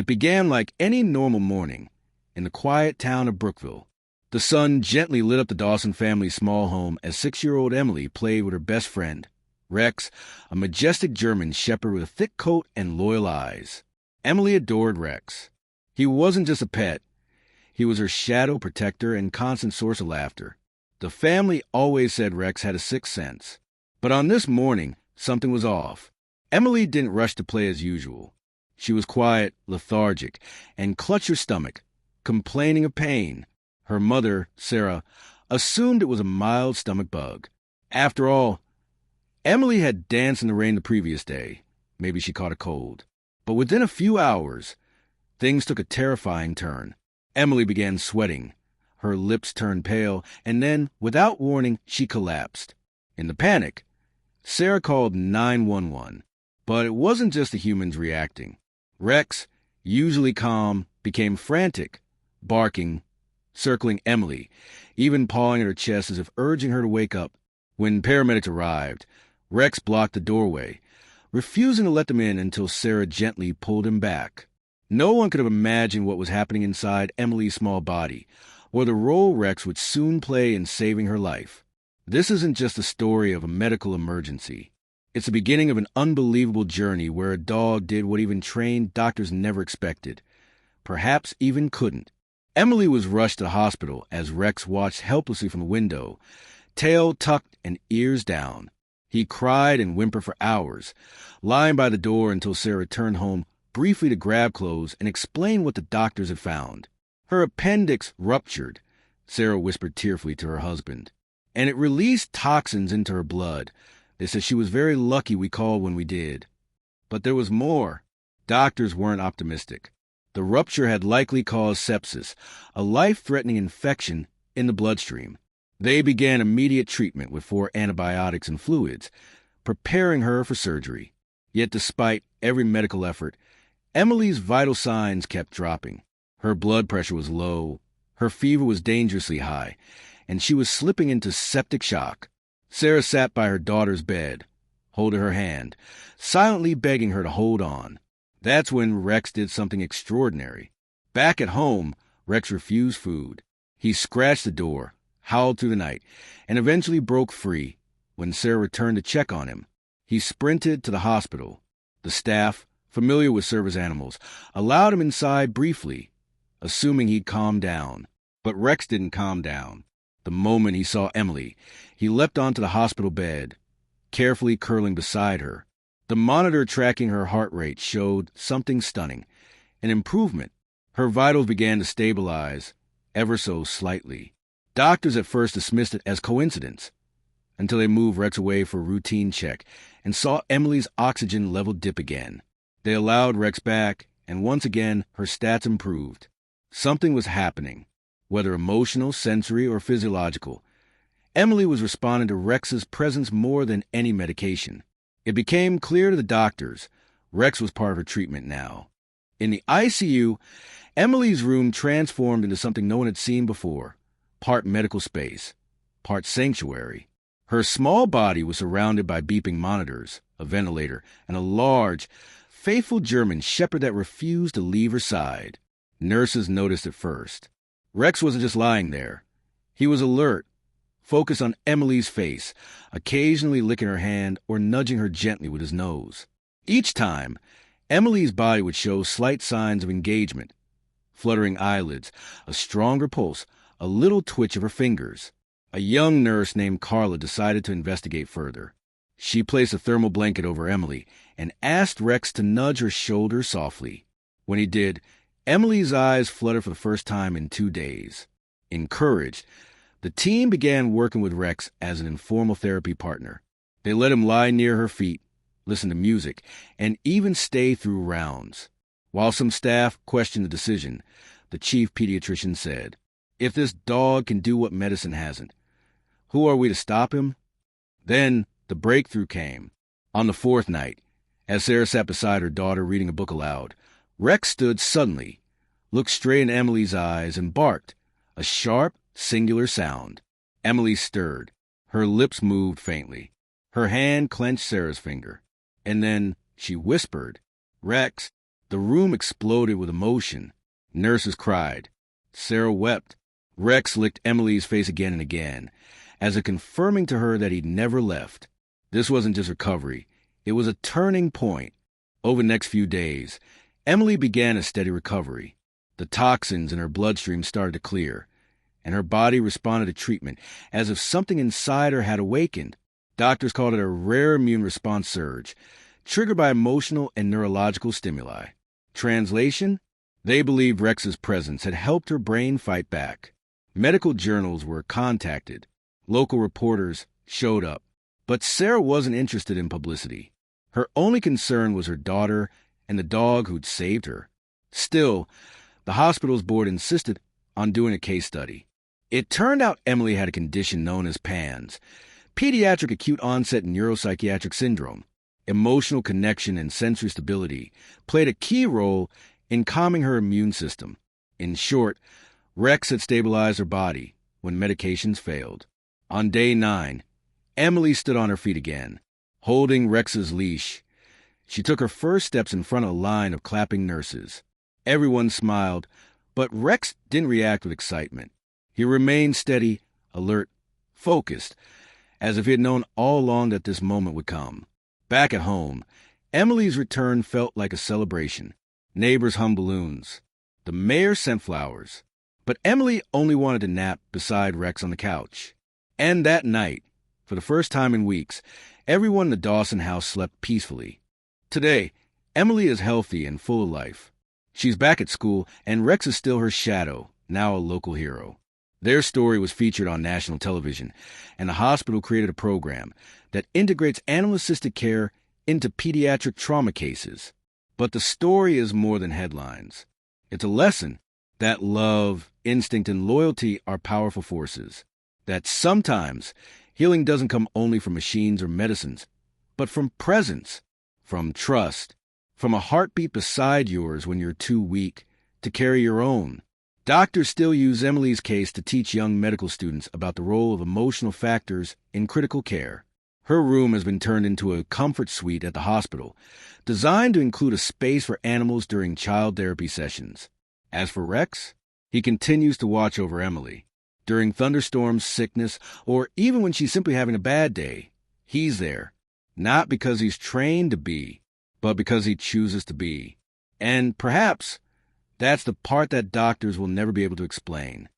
It began like any normal morning in the quiet town of Brookville. The sun gently lit up the Dawson family's small home as 6-year-old Emily played with her best friend, Rex, a majestic German shepherd with a thick coat and loyal eyes. Emily adored Rex. He wasn't just a pet. He was her shadow protector and constant source of laughter. The family always said Rex had a sixth sense. But on this morning, something was off. Emily didn't rush to play as usual. She was quiet, lethargic, and clutched her stomach, complaining of pain. Her mother, Sarah, assumed it was a mild stomach bug. After all, Emily had danced in the rain the previous day. Maybe she caught a cold. But within a few hours, things took a terrifying turn. Emily began sweating. Her lips turned pale, and then, without warning, she collapsed. In the panic, Sarah called 911. But it wasn't just the humans reacting. Rex, usually calm, became frantic, barking, circling Emily, even pawing at her chest as if urging her to wake up. When paramedics arrived, Rex blocked the doorway, refusing to let them in until Sarah gently pulled him back. No one could have imagined what was happening inside Emily's small body, or the role Rex would soon play in saving her life. This isn't just a story of a medical emergency. It's the beginning of an unbelievable journey where a dog did what even trained doctors never expected, perhaps even couldn't. Emily was rushed to the hospital as Rex watched helplessly from the window, tail tucked and ears down. He cried and whimpered for hours, lying by the door until Sarah returned home briefly to grab clothes and explain what the doctors had found. Her appendix ruptured, Sarah whispered tearfully to her husband, and it released toxins into her blood. They said she was very lucky we called when we did. But there was more. Doctors weren't optimistic. The rupture had likely caused sepsis, a life-threatening infection in the bloodstream. They began immediate treatment with 4 antibiotics and fluids, preparing her for surgery. Yet despite every medical effort, Emily's vital signs kept dropping. Her blood pressure was low, her fever was dangerously high, and she was slipping into septic shock. Sarah sat by her daughter's bed, holding her hand, silently begging her to hold on. That's when Rex did something extraordinary. Back at home, Rex refused food. He scratched the door, howled through the night, and eventually broke free. When Sarah returned to check on him, he sprinted to the hospital. The staff, familiar with service animals, allowed him inside briefly, assuming he'd calm down. But Rex didn't calm down. The moment he saw Emily, he leapt onto the hospital bed, carefully curling beside her. The monitor tracking her heart rate showed something stunning, an improvement. Her vitals began to stabilize, ever so slightly. Doctors at first dismissed it as coincidence, until they moved Rex away for a routine check and saw Emily's oxygen level dip again. They allowed Rex back, and once again her stats improved. Something was happening. Whether emotional, sensory, or physiological, Emily was responding to Rex's presence more than any medication. It became clear to the doctors Rex was part of her treatment now. In the ICU, Emily's room transformed into something no one had seen before, part medical space, part sanctuary. Her small body was surrounded by beeping monitors, a ventilator, and a large, faithful German shepherd that refused to leave her side. Nurses noticed it first. Rex wasn't just lying there. He was alert, focused on Emily's face, occasionally licking her hand or nudging her gently with his nose. Each time, Emily's body would show slight signs of engagement, fluttering eyelids, a stronger pulse, a little twitch of her fingers. A young nurse named Carla decided to investigate further. She placed a thermal blanket over Emily and asked Rex to nudge her shoulder softly. When he did, Emily's eyes fluttered for the first time in 2 days. Encouraged, the team began working with Rex as an informal therapy partner. They let him lie near her feet, listen to music, and even stay through rounds. While some staff questioned the decision, the chief pediatrician said, "If this dog can do what medicine hasn't, who are we to stop him?" Then the breakthrough came. On the 4th night, as Sarah sat beside her daughter reading a book aloud, Rex stood suddenly, looked straight in Emily's eyes, and barked, a sharp, singular sound. Emily stirred. Her lips moved faintly. Her hand clenched Sarah's finger. And then she whispered, "Rex." The room exploded with emotion. Nurses cried. Sarah wept. Rex licked Emily's face again and again, as if confirming to her that he'd never left. This wasn't just recovery. It was a turning point. Over the next few days, Emily began a steady recovery. The toxins in her bloodstream started to clear, and her body responded to treatment as if something inside her had awakened. Doctors called it a rare immune response surge, triggered by emotional and neurological stimuli. Translation? They believed Rex's presence had helped her brain fight back. Medical journals were contacted. Local reporters showed up. But Sarah wasn't interested in publicity. Her only concern was her daughter and the dog who'd saved her. Still, the hospital's board insisted on doing a case study. It turned out Emily had a condition known as PANS, pediatric acute onset neuropsychiatric syndrome. Emotional connection and sensory stability played a key role in calming her immune system. In short, Rex had stabilized her body when medications failed. On day 9, Emily stood on her feet again, holding Rex's leash. She took her first steps in front of a line of clapping nurses. Everyone smiled, but Rex didn't react with excitement. He remained steady, alert, focused, as if he had known all along that this moment would come. Back at home, Emily's return felt like a celebration. Neighbors hummed balloons. The mayor sent flowers. But Emily only wanted to nap beside Rex on the couch. And that night, for the first time in weeks, everyone in the Dawson house slept peacefully. Today, Emily is healthy and full of life. She's back at school, and Rex is still her shadow, now a local hero. Their story was featured on national television, and the hospital created a program that integrates animal-assisted care into pediatric trauma cases. But the story is more than headlines. It's a lesson that love, instinct, and loyalty are powerful forces. That sometimes healing doesn't come only from machines or medicines, but from presence, from trust, from a heartbeat beside yours when you're too weak to carry your own. Doctors still use Emily's case to teach young medical students about the role of emotional factors in critical care. Her room has been turned into a comfort suite at the hospital, designed to include a space for animals during child therapy sessions. As for Rex, he continues to watch over Emily. During thunderstorms, sickness, or even when she's simply having a bad day, he's there. Not because he's trained to be, but because he chooses to be. And perhaps that's the part that doctors will never be able to explain.